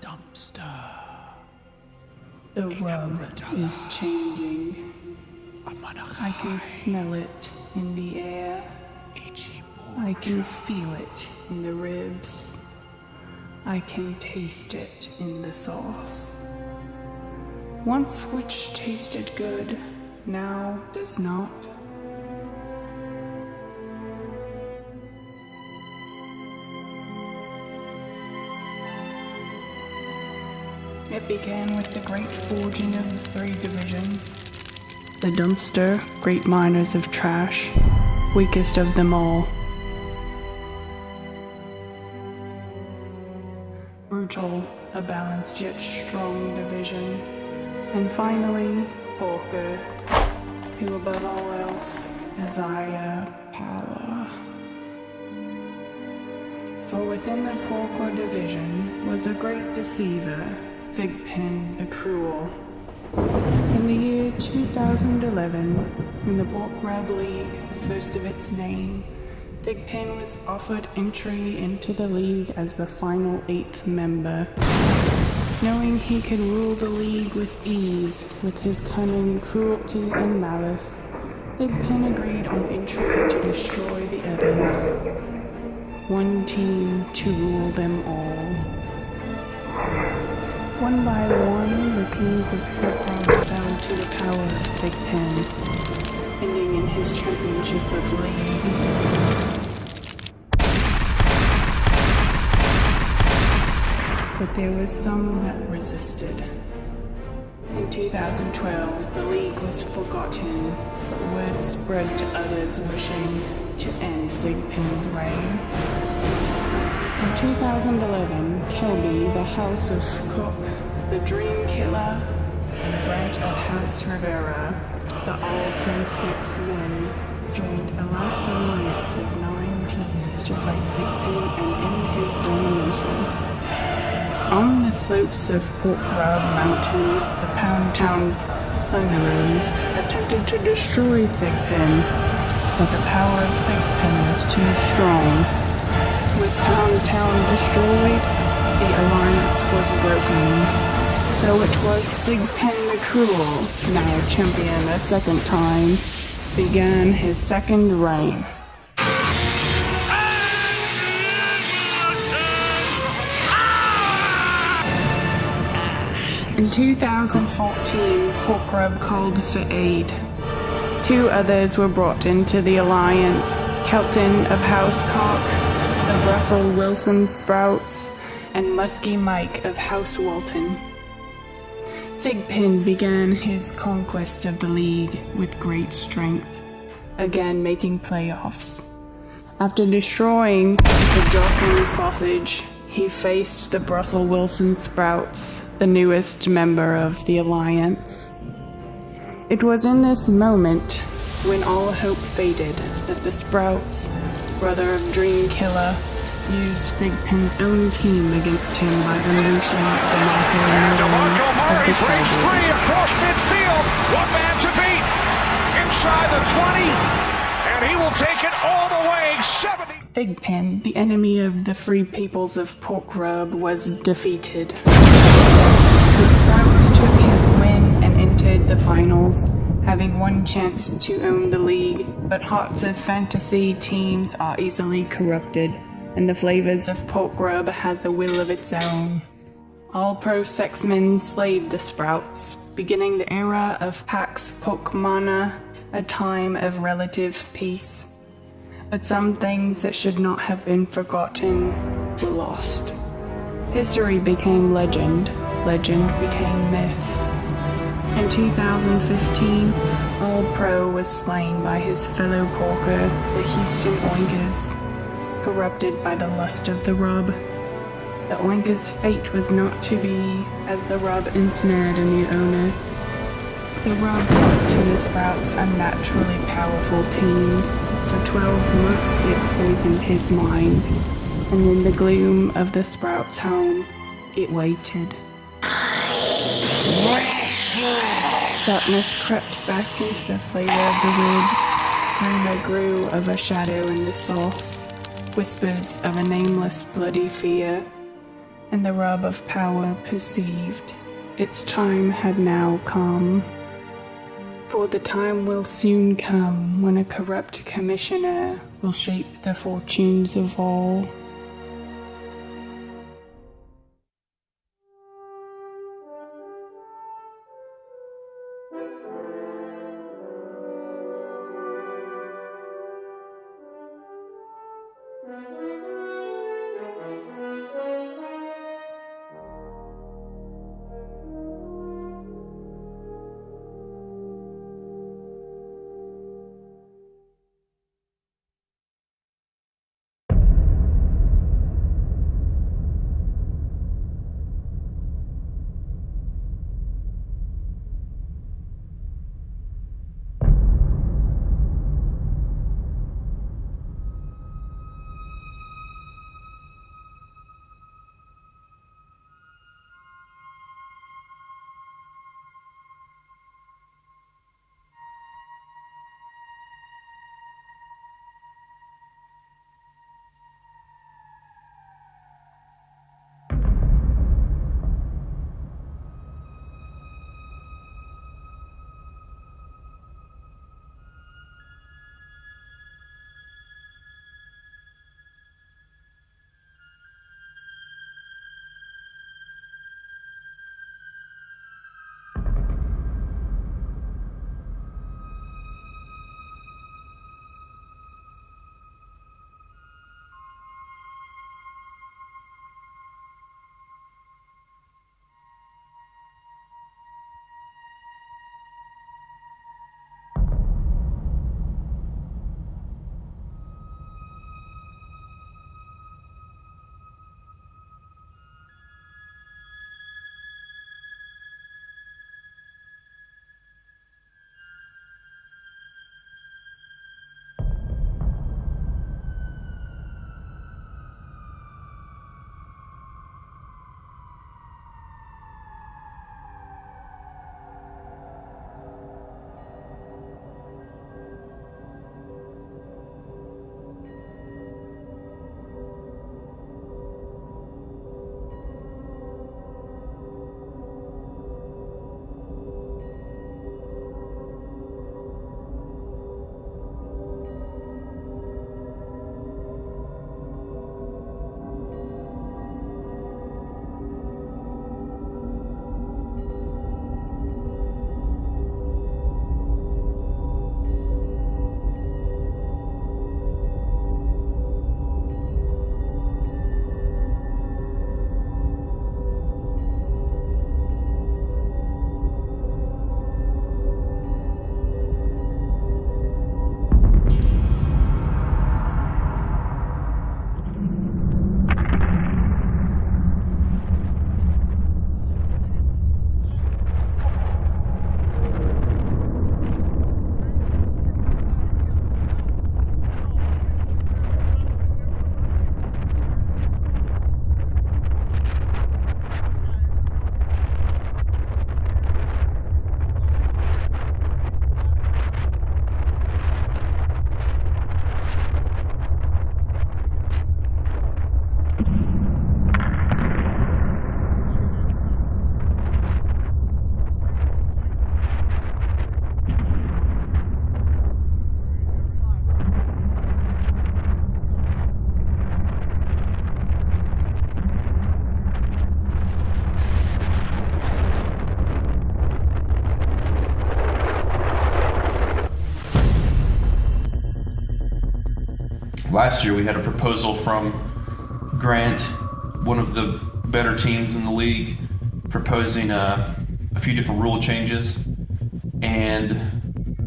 dumpster. The rub is changing. I can smell it in the air. I can feel it in the ribs. I can taste it in the sauce. Once which tasted good, now does not. It began with the great forging of the 3 divisions. The dumpster, great miners of trash, weakest of them all. Brutal, a balanced yet strong division. And finally, Porker, who above all else desire power. For within the Porker division was a great deceiver, Thigpen the Cruel. In the year 2011, when the Pork Rub League, first of its name, Thigpen was offered entry into the league as the final 8th member. Knowing he could rule the league with ease, with his cunning, cruelty, and malice, Thigpen agreed on entry to destroy the others. One team to rule them all. One by one, the teams of Pork fell to the power of Thigpen, ending in his championship of league. But there was some that resisted. In 2012, the league was forgotten, but word spread to others wishing to end Thigpen's reign. In 2011, Kelby, the House of Cook, the Dream Killer, and Grant of House Rivera, the All-Pro 6 men, joined a last alliance of 9 teams to fight Thigpen and end his domination. On the slopes of Pork Rub Mountain, the Pound Town Plunderers attempted to destroy Thigpen, but the power of Thigpen was too strong. With Pound Town destroyed, the alliance was broken. So it was Thigpen the Cruel, now champion a second time, began his second reign. In 2014, Pork Rub called for aid. 2 others were brought into the alliance, Kelton of House Cock, the Russell Wilson Sprouts, and Muskie Mike of House Walton. Thigpen began his conquest of the league with great strength, again making playoffs. After destroying the Jocelyn Sausage, he faced the Russell Wilson Sprouts, the newest member of the alliance. It was in this moment, when all hope faded, that the Sprouts, brother of Dream Killer, used Thigpen's own team against him by unleashing the DeMarco Murray breaks free across midfield. One man to beat. Inside the 20, and he will take it all the way. 70. Thigpen, the enemy of the free peoples of Pork Rub, was defeated. The Sprouts took his win and entered the finals, having one chance to own the league, but hearts of fantasy teams are easily corrupted, and the flavors of Pork Rub has a will of its own. All-Pro Sexmen slayed the Sprouts, beginning the era of Pax Pokemana, a time of relative peace. But some things that should not have been forgotten were lost. History became legend, legend became myth. In 2015, All-Pro was slain by his fellow Porker, the Houston Oinkers, corrupted by the lust of the Rub. The Oinkers' fate was not to be, as the Rub ensnared a new owner. The Rub brought to the Sprouts unnaturally powerful teams. For 12 months it poisoned his mind, and in the gloom of the Sprouts' home, it waited. Darkness crept back into the flavor of the ribs, rumor grew of a shadow in the sauce, whispers of a nameless bloody fear, and the rub of power perceived. Its time had now come. For the time will soon come when a corrupt commissioner will shape the fortunes of all. Last year we had a proposal from Grant, one of the better teams in the league, proposing a few different rule changes, and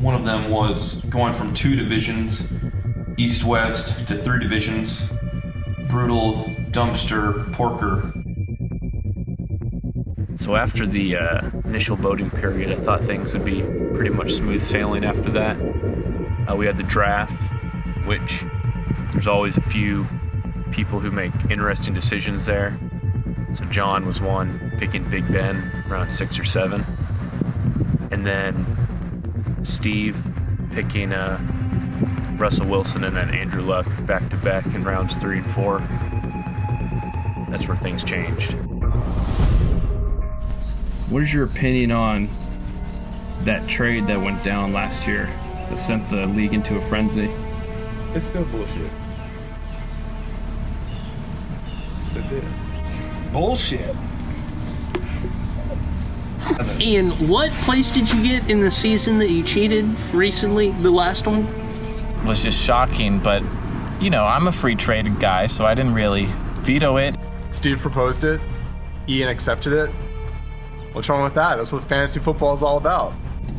one of them was going from 2 divisions, east-west, to 3 divisions, brutal, dumpster, porker. So after the initial voting period, I thought things would be pretty much smooth sailing after that. We had the draft, which there's always a few people who make interesting decisions there. So John was one, picking Big Ben around 6 or 7. And then Steve picking Russell Wilson and then Andrew Luck back-to-back in rounds 3 and 4. that's where things changed. What is your opinion on that trade that went down last year that sent the league into a frenzy? It's still bullshit. That's it. Bullshit. Ian, what place did you get in the season that you cheated recently, the last one? Was just shocking, but you know, I'm a free trade guy, so I didn't really veto it. Steve proposed it. Ian accepted it. What's wrong with that? That's what fantasy football is all about.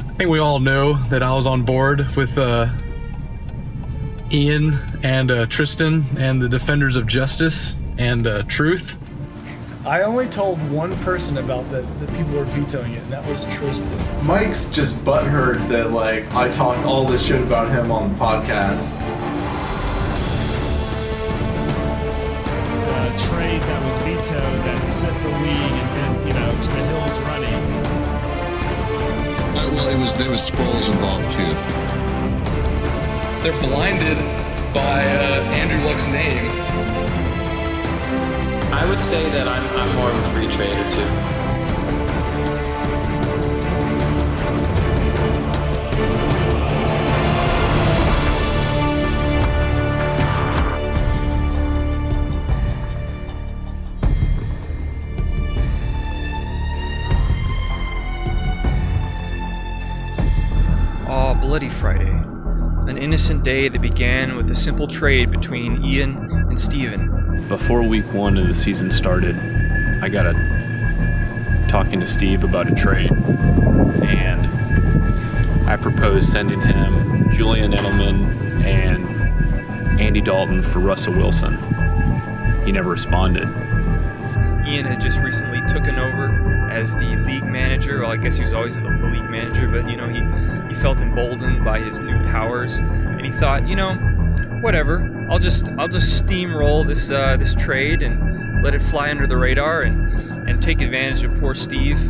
I think we all know that I was on board with Ian and Tristan and the Defenders of Justice and Truth. I only told one person about that people were vetoing it, and that was Tristan. Mike's just butthurt that like I talked all this shit about him on the podcast. The trade that was vetoed that sent the league and to the hills running. Well, there was Sproles involved too. They're blinded by Andrew Luck's name. I would say that I'm more of a free trader too. Bloody Friday, an innocent day that began with a simple trade between Ian and Steven. Before week 1 of the season started, I got talking to Steve about a trade, and I proposed sending him Julian Edelman and Andy Dalton for Russell Wilson. He never responded. Ian had just recently taken over as the league manager. Well, I guess he was always the league manager, but he felt emboldened by his new powers, and he thought, whatever, I'll just steamroll this trade and let it fly under the radar and take advantage of poor Steve,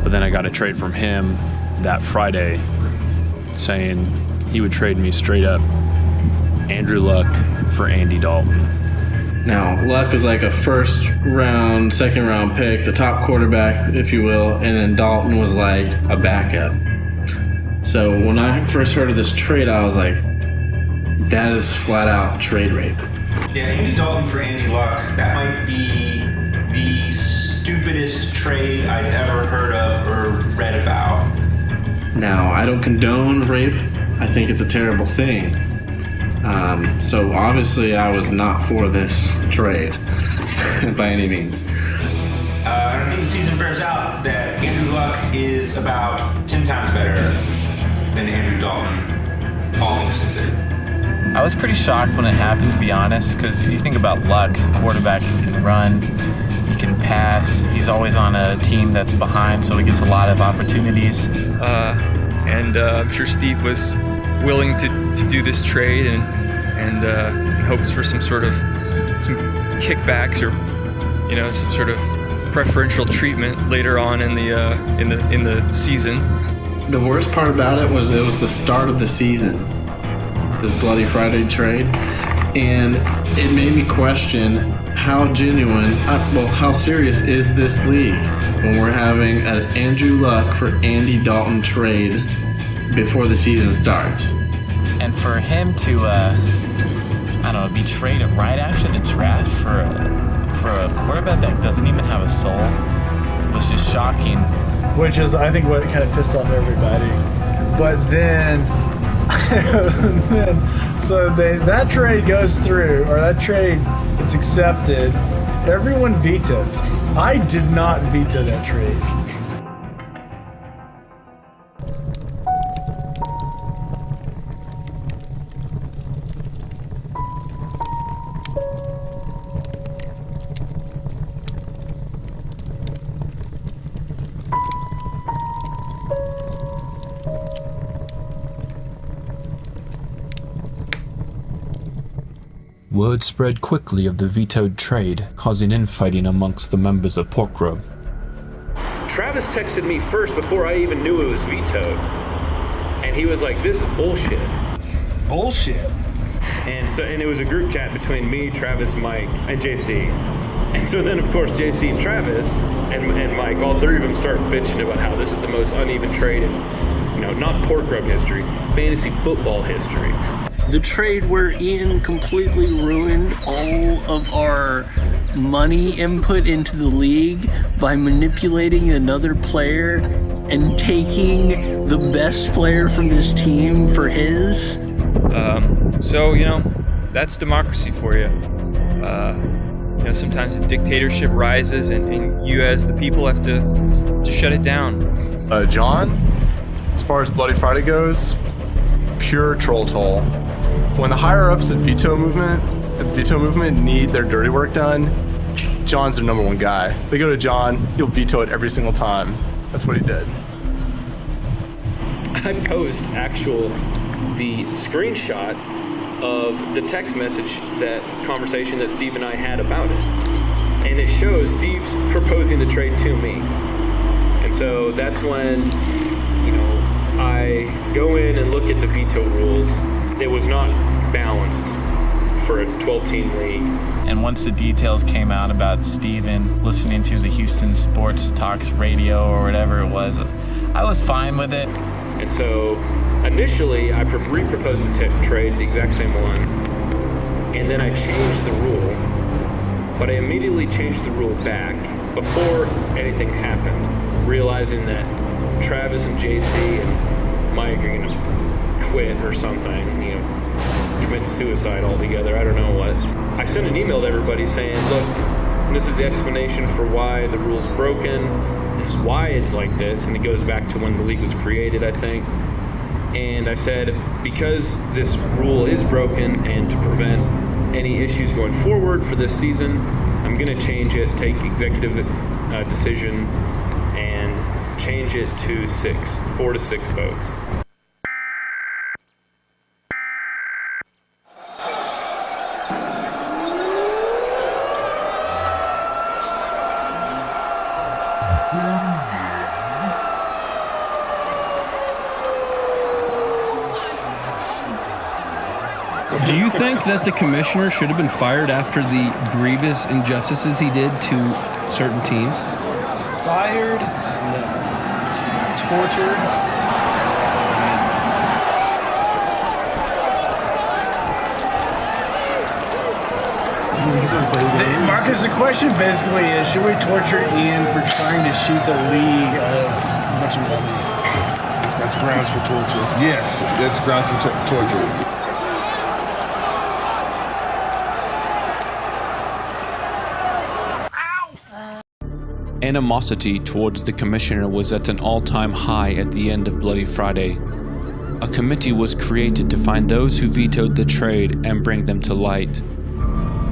But then I got a trade from him that Friday saying he would trade me straight up Andrew Luck for Andy Dalton. Now, Luck was like a second round pick, the top quarterback, if you will, and then Dalton was like a backup. So when I first heard of this trade, I was like, that is flat out trade rape. Yeah, Andy Dalton for Andy Luck, that might be the stupidest trade I've ever heard of or read about. Now, I don't condone rape. I think it's a terrible thing. So obviously I was not for this trade by any means. I think the season bears out that Andrew Luck is about 10 times better than Andrew Dalton, all things considered. I was pretty shocked when it happened, to be honest, because you think about Luck, quarterback who can run, he can pass, he's always on a team that's behind, so he gets a lot of opportunities. And I'm sure Steve was willing to do this trade and in hopes for some kickbacks or some sort of preferential treatment later on in the season. The worst part about it was the start of the season, this Bloody Friday trade, and it made me question how genuine, how serious is this league when we're having an Andrew Luck for Andy Dalton trade before the season starts. And for him to, be traded right after the draft for a quarterback that doesn't even have a soul was just shocking. Which is, I think, what kind of pissed off everybody. But then, that trade goes through, or that trade is accepted. Everyone vetoes. I did not veto that trade. Word spread quickly of the vetoed trade, causing infighting amongst the members of Pork Rub. Travis texted me first before I even knew it was vetoed. And he was like, this is bullshit. Bullshit? And it was a group chat between me, Travis, Mike, and JC. And so then, of course, JC and Travis and Mike, all three of them start bitching about how this is the most uneven trade in, not pork rub history, fantasy football history. The trade where Ian completely ruined all of our money input into the league by manipulating another player and taking the best player from this team for his. So, that's democracy for you. Sometimes the dictatorship rises and you as the people have to shut it down. John, as far as Bloody Friday goes, pure troll toll. When the higher-ups at the veto movement need their dirty work done, John's their number one guy. They go to John, he'll veto it every single time. That's what he did. I post the screenshot of the text message, that conversation that Steve and I had about it. And it shows Steve's proposing the trade to me. And so that's when, I go in and look at the veto rules. It was not balanced for a 12-team league. And once the details came out about Steven listening to the Houston Sports Talks radio or whatever it was, I was fine with it. And so initially, I re-proposed the trade, the exact same one, and then I changed the rule. But I immediately changed the rule back before anything happened, realizing that Travis and JC and Mike are going to quit or something, commit suicide altogether. I don't know what. I sent an email to everybody saying, look, this is the explanation for why the rule's broken. This is why it's like this. And it goes back to when the league was created, I think. And I said, because this rule is broken and to prevent any issues going forward for this season, I'm going to change it, take executive decision, and change it to 4 to 6 votes. Do you think that the commissioner should have been fired after the grievous injustices he did to certain teams? Fired? No. Tortured? Marcus, the question basically is, should we torture Ian for trying to shoot the league of a bunch of money? That's grounds for torture. Yes, that's grounds for torture. Animosity towards the commissioner was at an all-time high at the end of Bloody Friday. A committee was created to find those who vetoed the trade and bring them to light.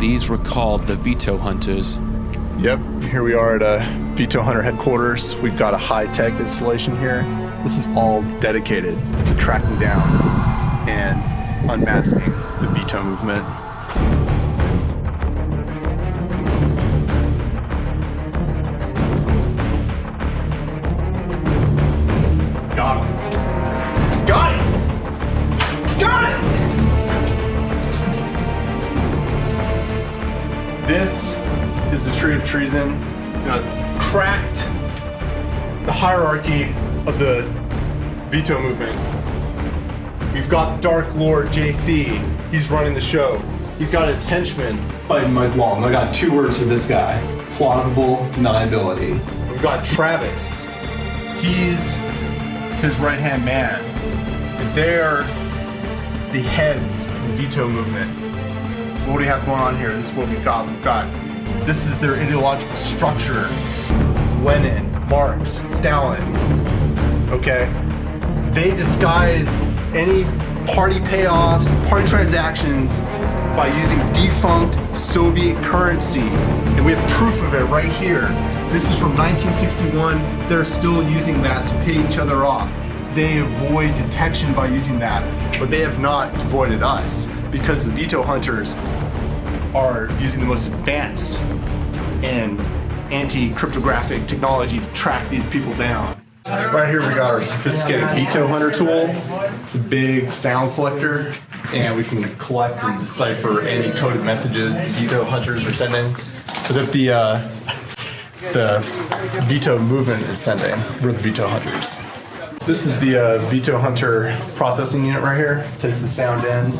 These were called the Veto Hunters. Yep, here we are at a Veto Hunter headquarters. We've got a high-tech installation here. This is all dedicated to tracking down and unmasking the veto movement. Got it! Got it! Got it! This is the tree of treason. Cracked the hierarchy of the veto movement. We've got the Dark Lord JC. He's running the show. He's got his henchmen fighting Mike Walton. I got 2 words for this guy: plausible deniability. We've got Travis. He's his right-hand man. And they're the heads of the veto movement. What do we have going on here? This is what we've got. This is their ideological structure. Lenin, Marx, Stalin. Okay? They disguise any party payoffs, party transactions by using defunct Soviet currency. And we have proof of it right here. This is from 1961. They're still using that to pay each other off. They avoid detection by using that, but they have not avoided us because the veto hunters are using the most advanced and anti-cryptographic technology to track these people down. Right here we got our sophisticated Veto Hunter tool. It's a big sound collector, and we can collect and decipher any coded messages the Veto Hunters are sending. But if the Veto movement is sending, we're the Veto Hunters. This is the Veto Hunter processing unit right here. Takes the sound in,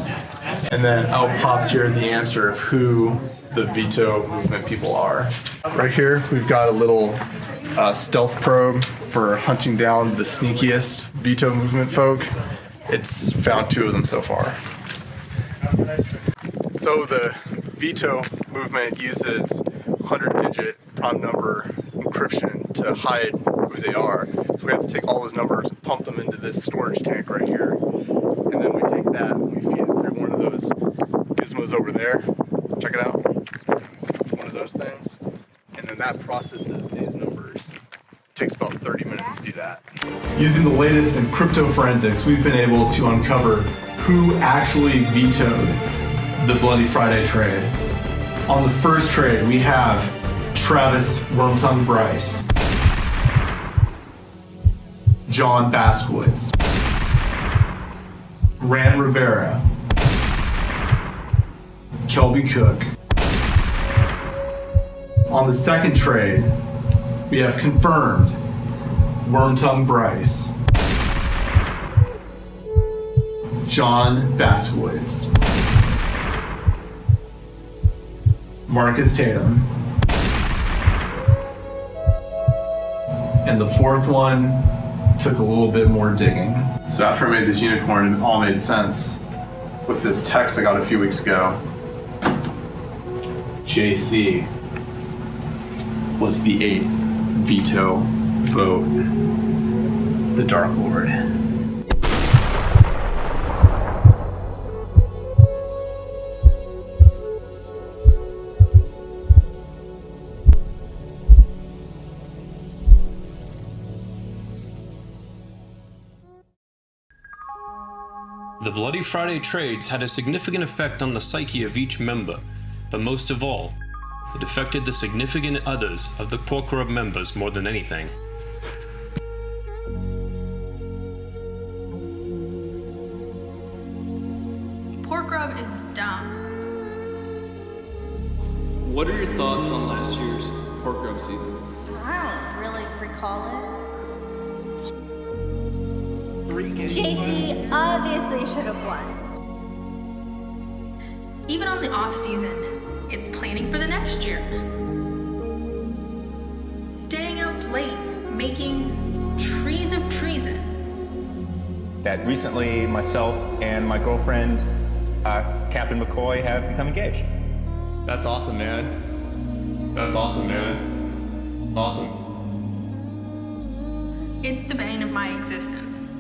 and then out pops here the answer of who the Veto movement people are. Right here we've got a little stealth probe for hunting down the sneakiest Veto movement folk. It's found 2 of them so far. So the Veto movement uses 100-digit prime number encryption to hide who they are. So we have to take all those numbers and pump them into this storage tank right here. And then we take that and we feed it through one of those gizmos over there. Check it out. One of those things. And then that processes these numbers. It takes about 30 minutes to do that. Using the latest in crypto forensics, we've been able to uncover who actually vetoed the Bloody Friday trade. On the first trade, we have Travis Wormtongue Bryce, John Baskowitz, Rand Rivera, Kelby Cook. On the second trade, we have confirmed Wormtongue Bryce, John Baskowitz, Marcus Tatum, and the fourth one took a little bit more digging. So after I made this unicorn, it all made sense with this text I got a few weeks ago. JC was the 8th veto vote, the Dark Lord. The Bloody Friday trades had a significant effect on the psyche of each member, but most of all, it affected the significant others of the Pork Rub members more than anything. Pork Rub is dumb. What are your thoughts on last year's Pork Rub season? I don't really recall it. JC obviously should have won. Even on the off season, it's planning for the next year. Staying up late, making trees of treason. That recently myself and my girlfriend, Captain McCoy, have become engaged. That's awesome, man. That's awesome, man. Awesome. It's the bane of my existence.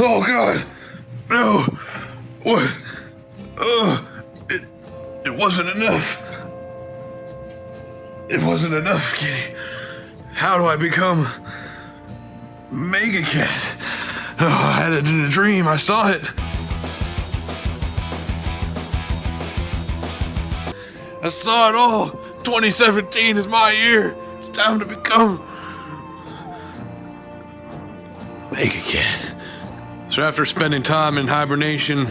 Oh God! No! What? It wasn't enough. It wasn't enough, Kitty. How do I become Mega Cat? Oh, I had it in a dream. I saw it. I saw it all. 2017 is my year. It's time to become Mega Cat. So after spending time in hibernation,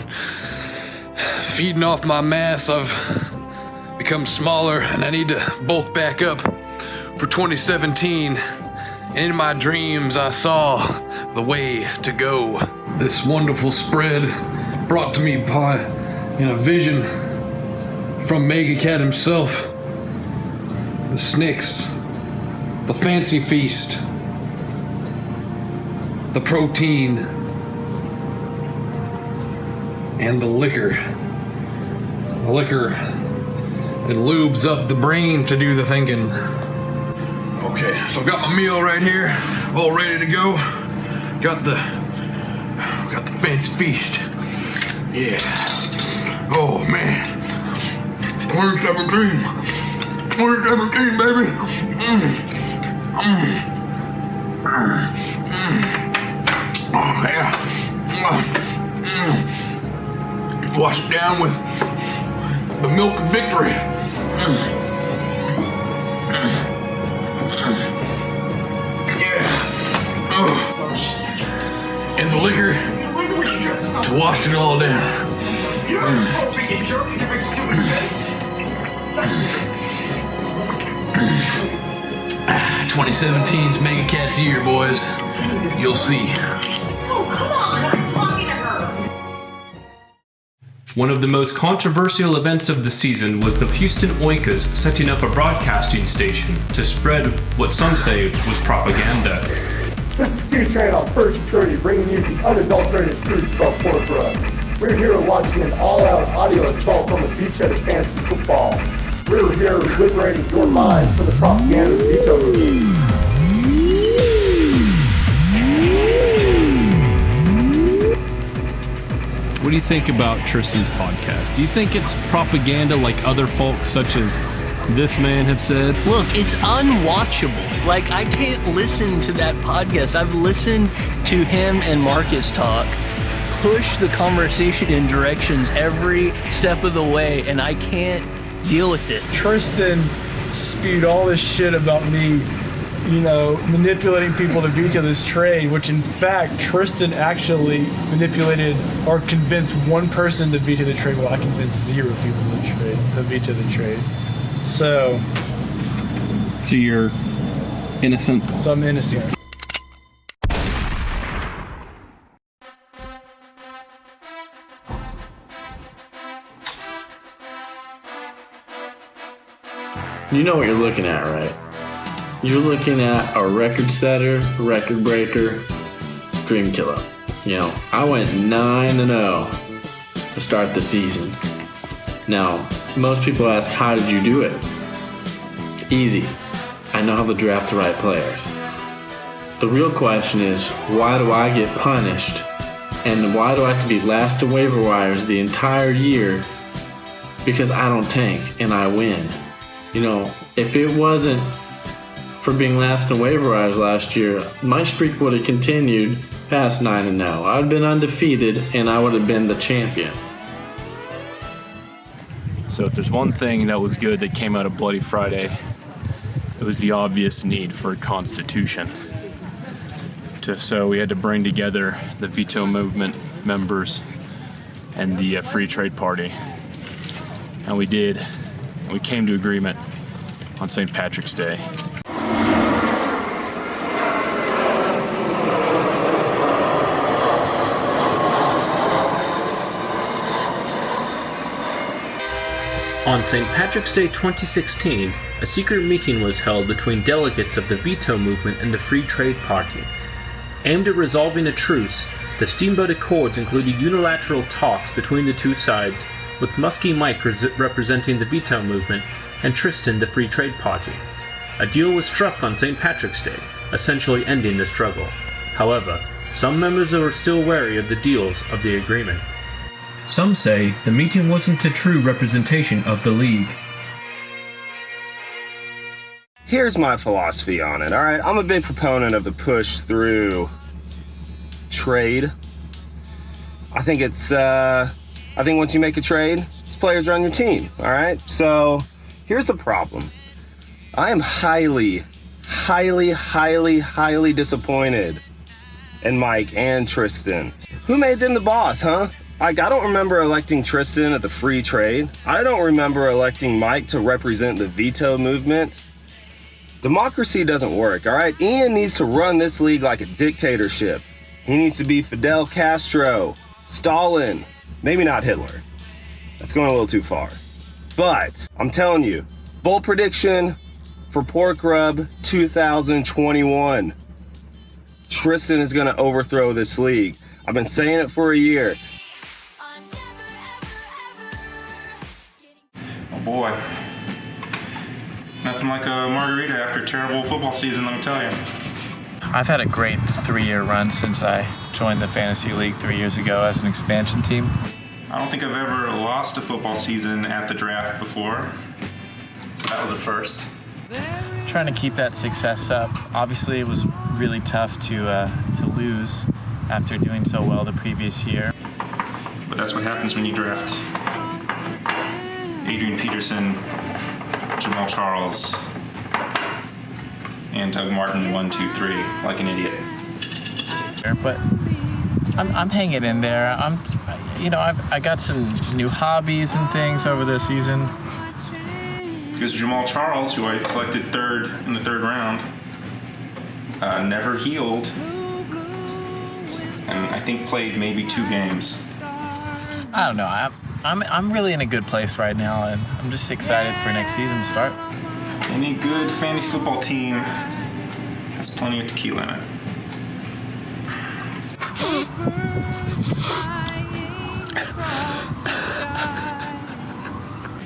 feeding off my mass, I've become smaller and I need to bulk back up for 2017. And in my dreams, I saw the way to go. This wonderful spread brought to me by in a vision from Mega Cat himself. The Snicks, the Fancy Feast, the protein, and the liquor. The liquor, it lubes up the brain to do the thinking. Okay, so I've got my meal right here, all ready to go. Got the Fancy Feast. Yeah. Oh man. 2017, baby. Oh yeah. Wash it down with the milk of victory. Yeah. And the liquor to wash it all down. 2017's Mega Cat's year, boys. You'll see. Oh, come on, I'm talking to her. One of the most controversial events of the season was the Houston Oinkers setting up a broadcasting station to spread what some say was propaganda. This is T-Train on First Security, bringing you the unadulterated truth about Portbrook. We're here launching an all-out audio assault on the beachhead of fantasy football. We're here liberating your mind from the propaganda of the veto regime. What do you think about Tristan's podcast? Do you think it's propaganda like other folks such as this man have said? Look, it's unwatchable. Like, I can't listen to that podcast. I've listened to him and Marcus talk, push the conversation in directions every step of the way, and I can't deal with it. Tristan spewed all this shit about me, manipulating people to veto this trade, which in fact, Tristan actually manipulated or convinced one person to veto the trade, while I convinced 0 people to veto the trade. So you're innocent? So I'm innocent. You know what you're looking at, right? You're looking at a record setter, record breaker, dream killer. I went 9-0 to start the season. Now, most people ask, how did you do it? Easy. I know how to draft the right players. The real question is, why do I get punished? And why do I have to be last to waiver wires the entire year because I don't tank and I win? If it wasn't for being last in waiver wires last year, my streak would have continued past 9-0. I'd been undefeated and I would have been the champion. So if there's one thing that was good that came out of Bloody Friday, it was the obvious need for a constitution. So we had to bring together the veto movement members and the Free Trade Party. And we did. And we came to agreement on St. Patrick's Day. On St. Patrick's Day 2016, a secret meeting was held between delegates of the veto movement and the Free Trade Party. Aimed at resolving a truce, the Steamboat Accords included unilateral talks between the two sides, with Muskie Mike representing the veto movement and Tristan the Free Trade Party. A deal was struck on St. Patrick's Day, essentially ending the struggle. However, some members are still wary of the deals of the agreement. Some say the meeting wasn't a true representation of the League. Here's my philosophy on it, alright? I'm a big proponent of the push through trade. I think once you make a trade, it's players run your team, alright? So, here's the problem. I am highly disappointed in Mike and Tristan. Who made them the boss, huh? I don't remember electing Tristan at the free trade. I don't remember electing Mike to represent the veto movement. Democracy doesn't work, all right? Ian needs to run this league like a dictatorship. He needs to be Fidel Castro, Stalin, maybe not Hitler. That's going a little too far. But I'm telling you, bold prediction for Pork Rub 2021. Tristan is going to overthrow this league. I've been saying it for a year. Oh boy. Nothing like a margarita after a terrible football season, let me tell you. I've had a great 3-year run since I joined the Fantasy League 3 years ago as an expansion team. I don't think I've ever lost a football season at the draft before, so that was a first. Trying to keep that success up. Obviously, it was really tough to lose after doing so well the previous year. But that's what happens when you draft Adrian Peterson, Jamal Charles, and Doug Martin 1, 2, 3, like an idiot. But I'm hanging in there. I got some new hobbies and things over the season. Because Jamal Charles, who I selected third in the third round, never healed, and I think played maybe 2 games. I don't know. I'm really in a good place right now, and I'm just excited for next season to start. Any good fantasy football team has plenty of tequila in it.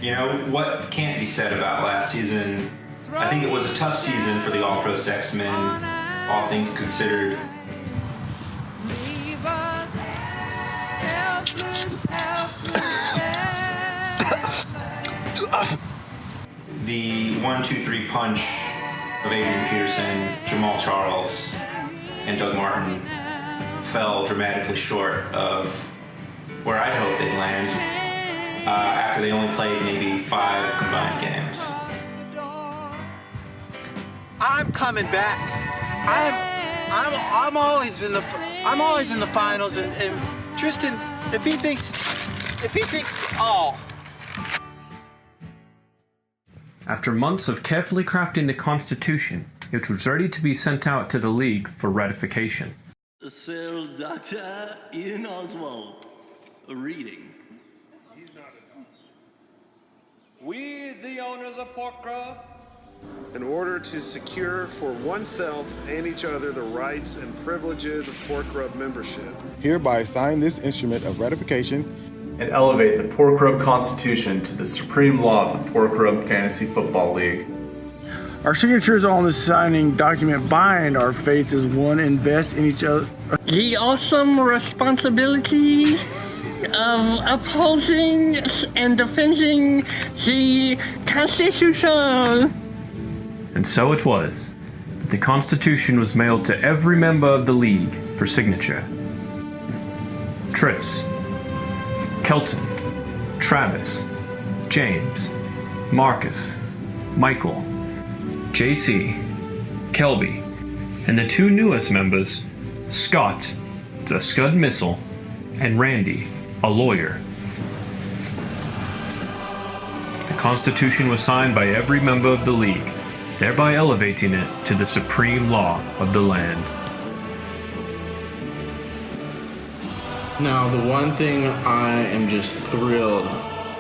You know, what can't be said about last season? I think it was a tough season for the All-Pro Sexmen, all things considered. The 1, 2, 3 punch of Adrian Peterson, Jamal Charles, and Doug Martin fell dramatically short of where I'd hoped they'd land after they only played maybe 5 combined games. I'm coming back. I'm always in the finals, and Tristan, if he thinks, oh. After months of carefully crafting the Constitution, it was ready to be sent out to the League for ratification. Sir Dr. Ian Oswald, a reading. We, the owners of Pork Rub, in order to secure for oneself and each other the rights and privileges of Pork Rub membership, hereby sign this instrument of ratification and elevate the Pork Rub Constitution to the supreme law of the Pork Rub Fantasy Football League. Our signatures on the signing document bind our fates as one invest in each other. The awesome responsibility of upholding and defending the Constitution. And so it was that the Constitution was mailed to every member of the League for signature. Tris, Kelton, Travis, James, Marcus, Michael, JC, Kelby, and the 2 newest members, Scott, the Scud Missile, and Randy, a lawyer. The Constitution was signed by every member of the League, thereby elevating it to the supreme law of the land. Now, the one thing I am just thrilled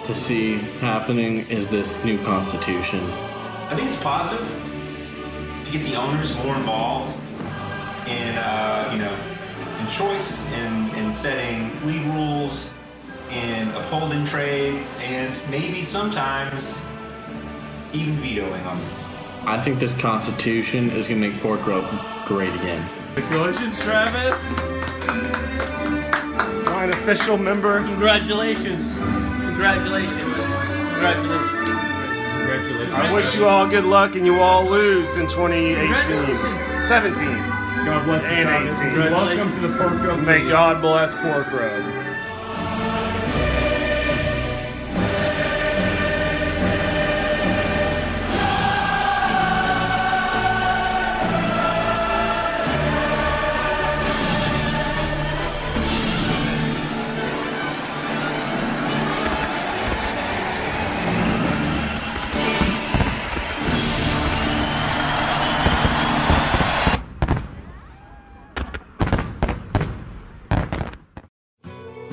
to see happening is this new Constitution. I think it's positive to get the owners more involved in, in choice, in setting league rules, in upholding trades, and maybe sometimes even vetoing them. I think this Constitution is going to make Pork Rub great again. Congratulations, Travis. an official member. Congratulations. Congratulations. Congratulations. Congratulations. I wish you all good luck and you all lose in 2018. 17. God bless you, and 18. Welcome to the Pork Rub. May God bless Pork Rub.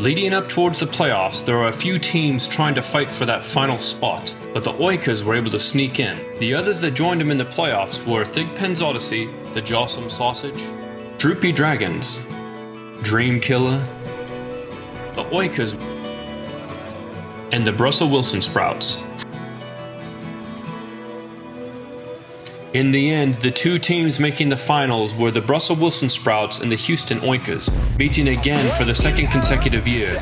Leading up towards the playoffs, there are a few teams trying to fight for that final spot, but the Oikers were able to sneak in. The others that joined them in the playoffs were Thigpen's Odyssey, the Jawsome Sausage, Droopy Dragons, Dream Killer, the Oikers, and the Brussels Wilson Sprouts. In the end, the two teams making the finals were the Brussels Wilson Sprouts and the Houston Oikers, meeting again for the second consecutive year.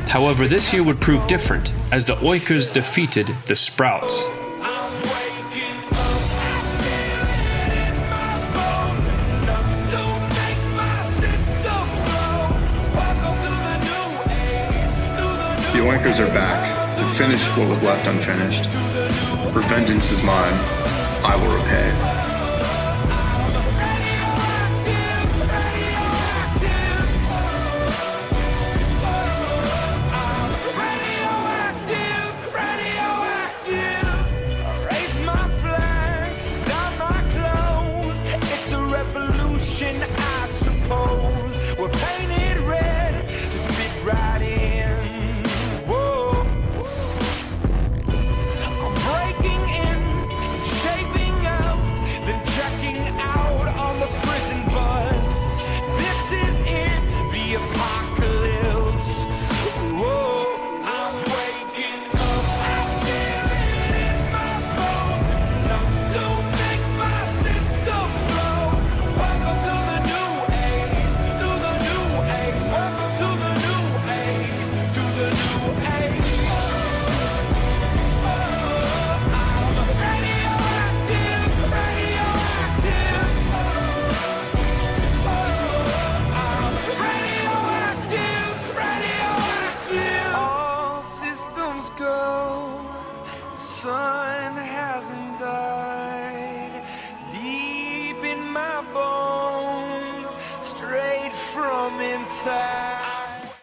However, this year would prove different, as the Oikers defeated the Sprouts. The Oikers are back to finish what was left unfinished. For vengeance is mine, I will repay. Sun hasn't died deep in my bones, straight from inside.